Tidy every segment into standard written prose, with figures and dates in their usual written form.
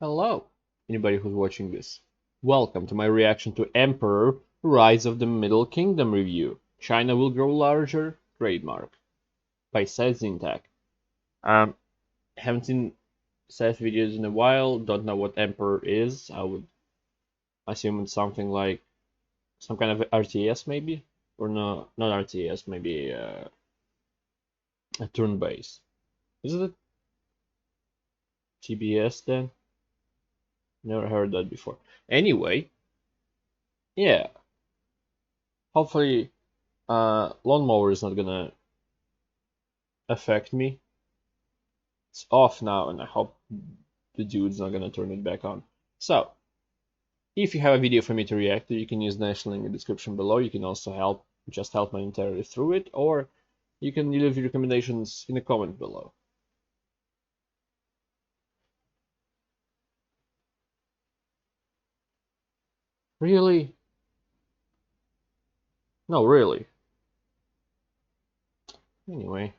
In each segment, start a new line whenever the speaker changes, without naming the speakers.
Hello, anybody who's watching this. Welcome to my reaction to Emperor Rise of the Middle Kingdom review. China will grow larger, trademark, by Seth Zintak. Haven't seen Seth videos in a while, don't know what Emperor is. I would assume it's something like some kind of RTS maybe? Or no, not RTS, maybe a turn-based. Is it TBS then? Never heard that before. Anyway, yeah. Hopefully, lawnmower is not gonna affect me. It's off now, and I hope the dude's not gonna turn it back on. So, if you have a video for me to react to, you can use the national link in the description below. You can also help momentarily through it, or you can leave your recommendations in the comment below. Really? No, really. Anyway.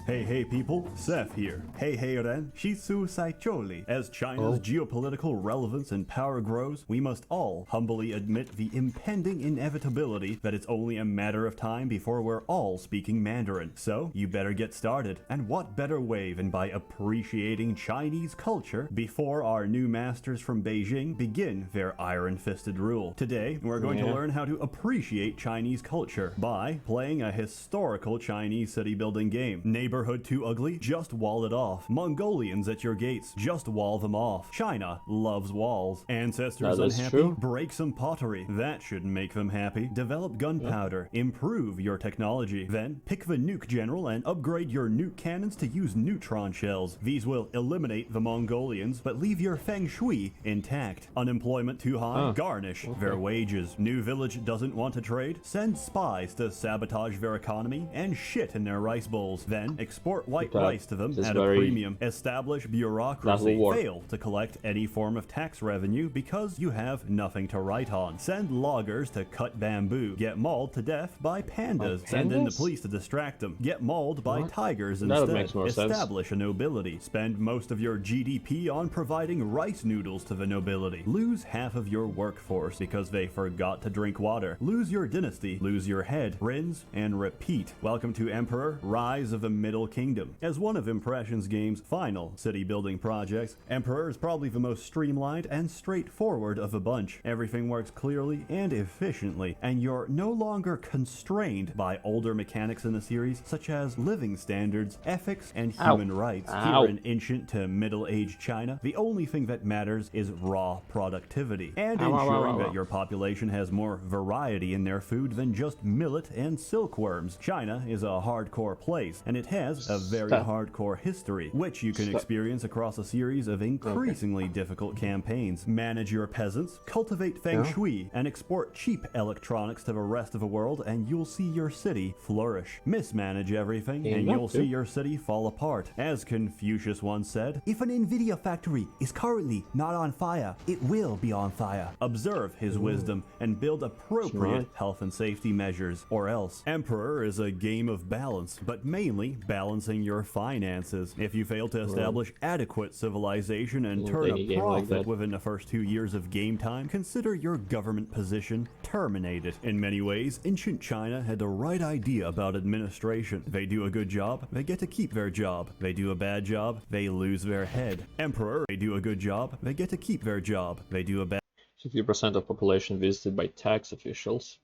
Hey people, Seth here. Hey Ren, Shisu Saicholi. As China's geopolitical relevance and power grows, we must all humbly admit the impending inevitability that it's only a matter of time before we're all speaking Mandarin. So, you better get started. And what better way than by appreciating Chinese culture before our new masters from Beijing begin their iron-fisted rule. Today, we're going to learn how to appreciate Chinese culture by playing a historical Chinese city-building game. Neighborhood too ugly? Just wall it off. Mongolians at your gates? Just wall them off. China loves walls. Ancestors unhappy? True. Break some pottery. That should make them happy. Develop gunpowder. Improve your technology. Then pick the nuke general and upgrade your nuke cannons to use neutron shells. These will eliminate the Mongolians, but leave your feng shui intact. Unemployment too high? Garnish their wages. New village doesn't want to trade? Send spies to sabotage their economy and shit in their rice bowls. Then export white rice to them at a premium. Establish bureaucracy. Fail to collect any form of tax revenue because you have nothing to write on. Send loggers to cut bamboo. Get mauled to death by pandas. Send in the police to distract them. Get mauled by tigers instead. Establish a nobility. Spend most of your GDP on providing rice noodles to the nobility. Lose half of your workforce because they forgot to drink water. Lose your dynasty. Lose your head. Rinse and repeat. Welcome to Emperor Rise of the Middle Kingdom. As one of Impression's game's final city-building projects, Emperor is probably the most streamlined and straightforward of the bunch. Everything works clearly and efficiently, and you're no longer constrained by older mechanics in the series, such as living standards, ethics, and human rights. Here in ancient to middle-aged China, the only thing that matters is raw productivity, and ensuring that your population has more variety in their food than just millet and silkworms. China is a hardcore place, and it has a very hardcore history, which you can experience across a series of increasingly difficult campaigns. Manage your peasants, cultivate feng shui, and export cheap electronics to the rest of the world, and you'll see your city flourish. Mismanage everything, and you'll see your city fall apart. As Confucius once said, if an Nvidia factory is currently not on fire, it will be on fire. Observe his wisdom and build appropriate health and safety measures, or else. Emperor is a game of balance, but mainly balancing your finances. If you fail to establish adequate civilization and turn a profit within the first 2 years of game time, consider your government position terminated. In many ways, ancient China had the right idea about administration. They do a good job, they get to keep their job. They do a bad job, they lose their head. Emperor, they do a good job, they get to keep their job. They do a bad
60% of population visited by tax officials.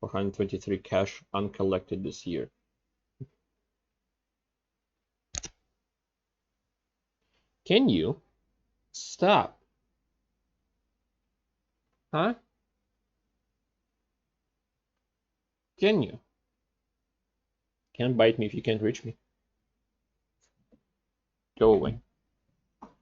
423 cash uncollected this year. Can you stop? Huh? Can you? Can't bite me if you can't reach me. Go away.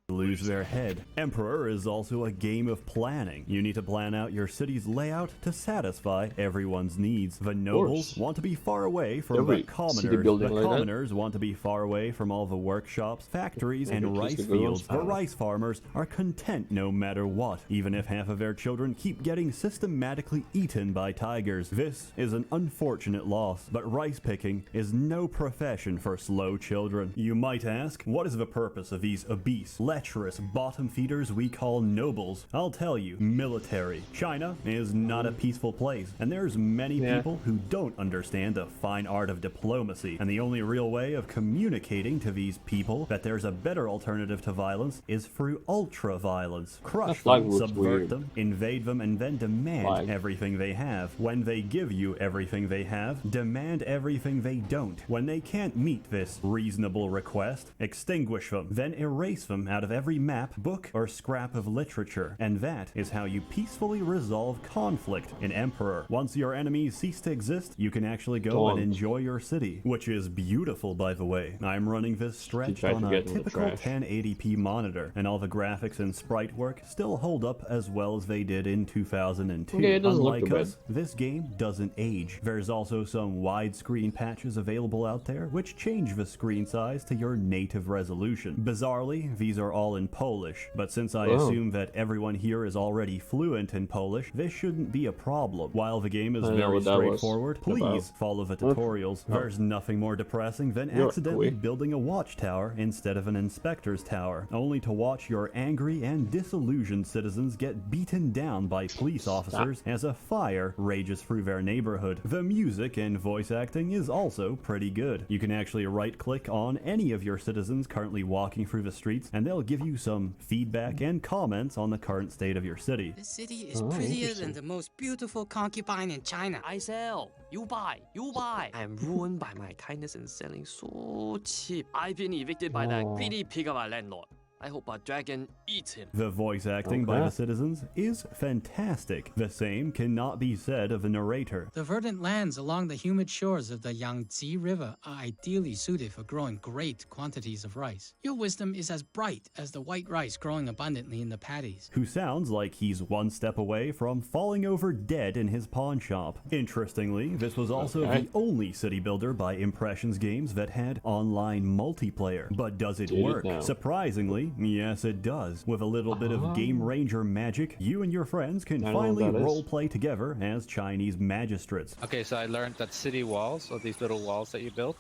lose their head. Emperor is also a game of planning. You need to plan out your city's layout to satisfy everyone's needs. The nobles want to be far away from the commoners. The commoners want to be far away from all the workshops, factories, and rice fields. The rice farmers are content no matter what, even if half of their children keep getting systematically eaten by tigers. This is an unfortunate loss, but rice picking is no profession for slow children. You might ask, what is the purpose of these obese, less lecherous bottom feeders we call nobles. I'll tell you, military. China is not a peaceful place, and there's many people who don't understand the fine art of diplomacy, and the only real way of communicating to these people that there's a better alternative to violence is through ultra-violence. Crush them, subvert them, invade them, and then demand everything they have. When they give you everything they have, demand everything they don't. When they can't meet this reasonable request, extinguish them, then erase them out of every map, book, or scrap of literature. And that is how you peacefully resolve conflict in Emperor. Once your enemies cease to exist, you can actually go and enjoy your city, which is beautiful, by the way. I'm running this stretch on a typical 1080p monitor, and all the graphics and sprite work still hold up as well as they did in 2002.
Okay, it doesn't look
Unlike
too
us, this game doesn't age. There's also some widescreen patches available out there which change the screen size to your native resolution. Bizarrely, these are all in Polish, but since I assume that everyone here is already fluent in Polish, this shouldn't be a problem. While the game is very straightforward, please follow the tutorials. There's nothing more depressing than accidentally building a watchtower instead of an inspector's tower, only to watch your angry and disillusioned citizens get beaten down by police officers as a fire rages through their neighborhood. The music and voice acting is also pretty good. You can actually right-click on any of your citizens currently walking through the streets, and they'll give you some feedback and comments on the current state of your city.
The city is prettier than the most beautiful concubine in China.
I sell, you buy, you buy. I am ruined by my kindness and selling so cheap. I've been evicted by that greedy pig of a landlord. I hope a dragon eats him.
The voice acting by the citizens is fantastic. The same cannot be said of the narrator.
The verdant lands along the humid shores of the Yangtze River are ideally suited for growing great quantities of rice. Your wisdom is as bright as the white rice growing abundantly in the paddies.
Who sounds like he's one step away from falling over dead in his pawn shop. Interestingly, this was also the only city builder by Impressions Games that had online multiplayer. But does it work? Surprisingly, yes it does. With a little bit of Game Ranger magic, you and your friends can finally roleplay together as Chinese magistrates.
Okay, so I learned that city walls, or these little walls that you build,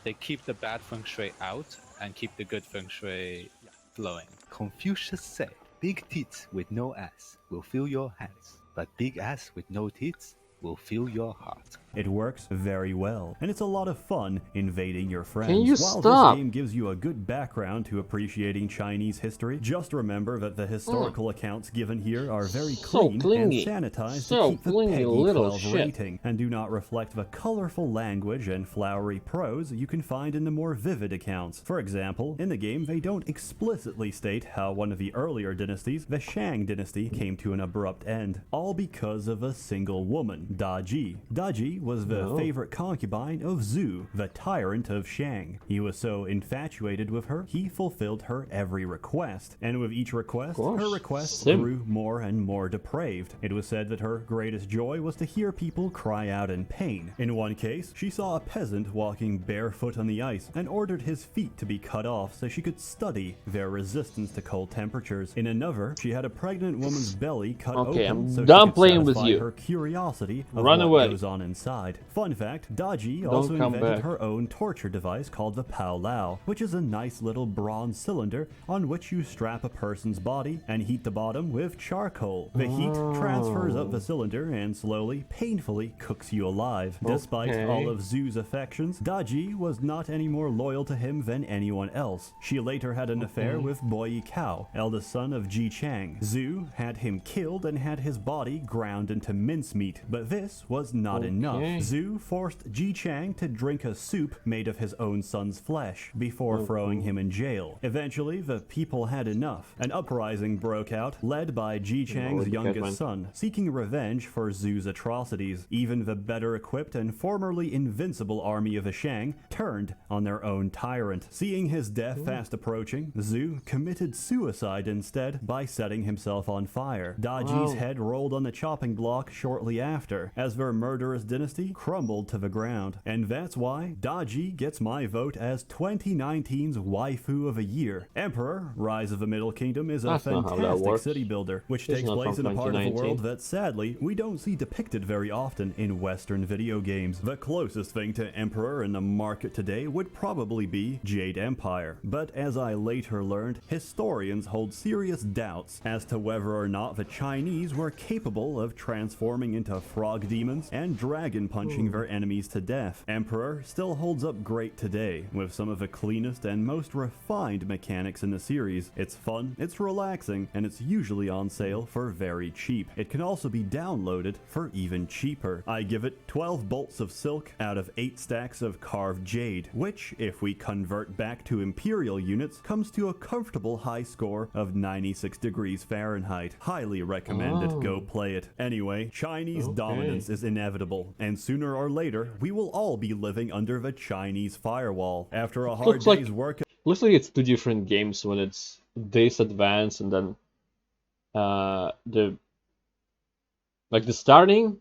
they keep the bad feng shui out and keep the good feng shui flowing.
Confucius said, big tits with no ass will fill your hands, but big ass with no tits will fill your heart.
It works very well, and it's a lot of fun invading your friends.
Can you
While
stop?
this game gives you a good background to appreciating Chinese history, just remember that the historical accounts given here are very clean and sanitized to keep the PEGI 12 rating, and do not reflect the colorful language and flowery prose you can find in the more vivid accounts. For example, in the game they don't explicitly state how one of the earlier dynasties, the Shang dynasty, came to an abrupt end, all because of a single woman, Daji. Daji was the favorite concubine of Zhu, the tyrant of Shang. He was so infatuated with her, he fulfilled her every request, and with each request, her requests grew more and more depraved. It was said that her greatest joy was to hear people cry out in pain. In one case, she saw a peasant walking barefoot on the ice and ordered his feet to be cut off so she could study their resistance to cold temperatures. In another, she had a pregnant woman's belly cut open so she could satisfy her curiosity of what goes on inside. Fun fact, Daji also invented her own torture device called the Pao Lao, which is a nice little bronze cylinder on which you strap a person's body and heat the bottom with charcoal. The heat transfers up the cylinder and slowly, painfully cooks you alive. Despite all of Zhu's affections, Daji was not any more loyal to him than anyone else. She later had an affair with Bo Yikao, eldest son of Ji Chang. Zhu had him killed and had his body ground into mincemeat, but this was not enough. Zhu forced Ji Chang to drink a soup made of his own son's flesh before throwing him in jail. Eventually, the people had enough. An uprising broke out, led by Ji Chang's youngest son, seeking revenge for Zhu's atrocities. Even the better equipped and formerly invincible army of the Shang turned on their own tyrant. Seeing his death fast approaching, Zhu committed suicide instead by setting himself on fire. Daji's head rolled on the chopping block shortly after, as their murderous dynasty dynasty crumbled to the ground. And that's why Daji gets my vote as 2019's Waifu of the Year. Emperor, Rise of the Middle Kingdom is a
That's not how that
fantastic
works.
city builder, which
It's
takes
not
place in
from
a part of the
2019.
world that sadly we don't see depicted very often in Western video games. The closest thing to Emperor in the market today would probably be Jade Empire, but as I later learned, historians hold serious doubts as to whether or not the Chinese were capable of transforming into frog demons and dragon punching their enemies to death. Emperor still holds up great today, with some of the cleanest and most refined mechanics in the series. It's fun, it's relaxing, and it's usually on sale for very cheap. It can also be downloaded for even cheaper. I give it 12 bolts of silk out of 8 stacks of carved jade, which, if we convert back to imperial units, comes to a comfortable high score of 96 degrees Fahrenheit. Highly recommended. Go play it. Anyway, Chinese dominance is inevitable, and sooner or later, we will all be living under the Chinese firewall. After a hard
Looks like-
day's work
Looks like it's two different games when it's this advanced and then the starting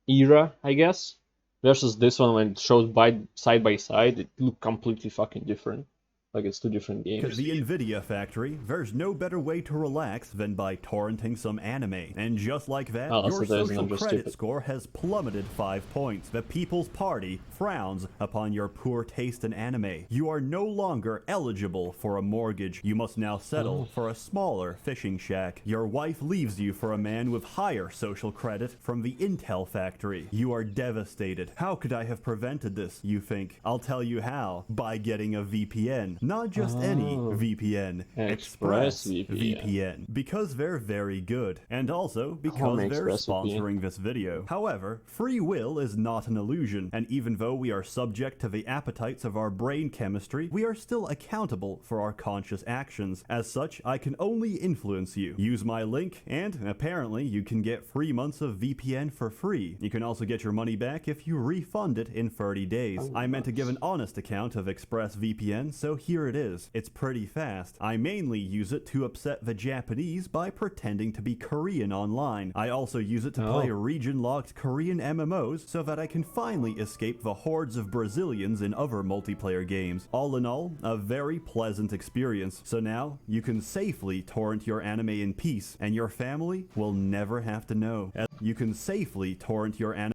era, I guess, versus this one when it shows side by side, it looked completely fucking different. Like it's two different
At
games.
the Nvidia factory, there's no better way to relax than by torrenting some anime. And just like that,
Oh,
your
so there's
social
another
credit
stupid-
score has plummeted 5 points. The People's Party frowns upon your poor taste in anime. You are no longer eligible for a mortgage. You must now settle for a smaller fishing shack. Your wife leaves you for a man with higher social credit from the Intel factory. You are devastated. How could I have prevented this, you think? I'll tell you how. By getting a VPN. Not just any VPN,
ExpressVPN.
VPN, because they're very good, and also because
Home
they're
ExpressVPN.
sponsoring this video. However, free will is not an illusion, and even though we are subject to the appetites of our brain chemistry, we are still accountable for our conscious actions. As such, I can only influence you. Use my link, and apparently you can get 3 months of VPN for free. You can also get your money back if you refund it in 30 days. I meant to give an honest account of ExpressVPN, so here it is. It's pretty fast. I mainly use it to upset the Japanese by pretending to be Korean online. I also use it to play region-locked Korean MMOs so that I can finally escape the hordes of Brazilians in other multiplayer games. All in all, a very pleasant experience. So now, you can safely torrent your anime in peace, and your family will never have to know. You can safely torrent your anime.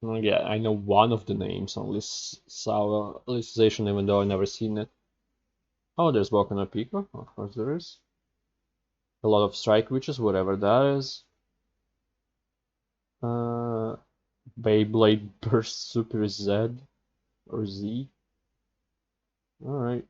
Oh, yeah, I know one of the names on this Sour Alicization, even though I've never seen it. Oh, there's Boku no Pico, of course there is. A lot of Strike Witches, whatever that is. Beyblade Burst Super Z or Z. Alright.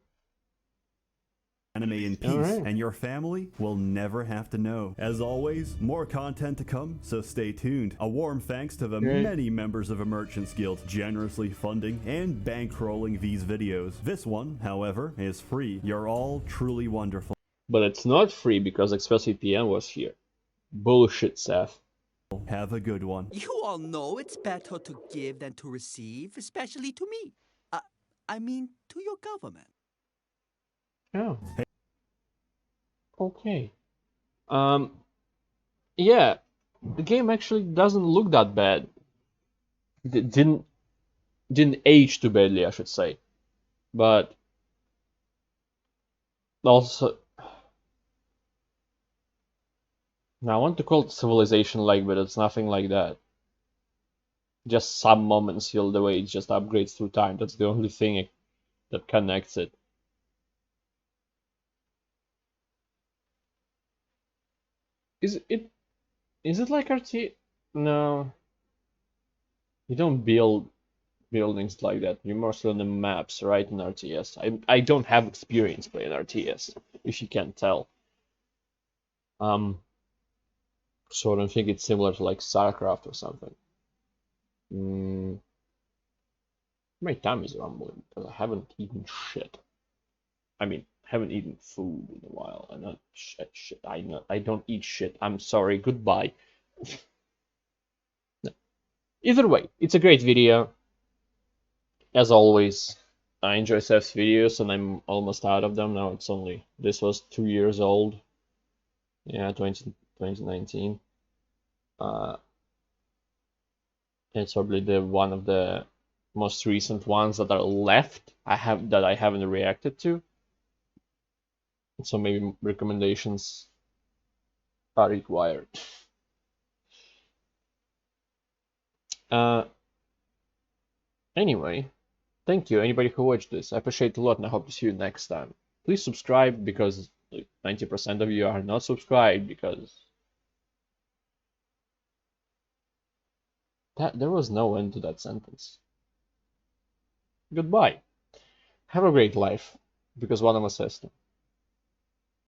Anime in peace,
Alright.
and your family will never have to know. As always, more content to come, so stay tuned. A warm thanks to the
Great.
many members of the Merchants Guild generously funding and bankrolling these videos. This one, however, is free. You're all truly wonderful.
But it's not free because ExpressVPN was here. Bullshit, Seth.
Have a good one.
You all know it's better to give than to receive, especially to me. I mean, to your government.
Oh. Okay. Yeah, the game actually doesn't look that bad. Didn't age too badly, I should say. But also, now I want to call it Civilization-like, but it's nothing like that. Just some moments feel the way it just upgrades through time. That's the only thing that connects it. Is it like RT? No. You don't build buildings like that. You're mostly on the maps, right, in RTS. I don't have experience playing RTS, if you can't tell. So I don't think it's similar to like StarCraft or something. My tummy is rumbling because I haven't eaten shit. I mean, haven't eaten food in a while. I not shit. I don't eat shit. I'm sorry. Goodbye. No. Either way, it's a great video. As always, I enjoy Seth's videos, and I'm almost out of them now. This was 2 years old. Yeah, 2019. It's probably one of the most recent ones that are left. I haven't reacted to. So maybe recommendations are required. Anyway, thank you anybody who watched this. I appreciate it a lot, and I hope to see you next time. Please subscribe, because like 90% of you are not subscribed, because there was no end to that sentence. Goodbye. Have a great life, because one of us has to.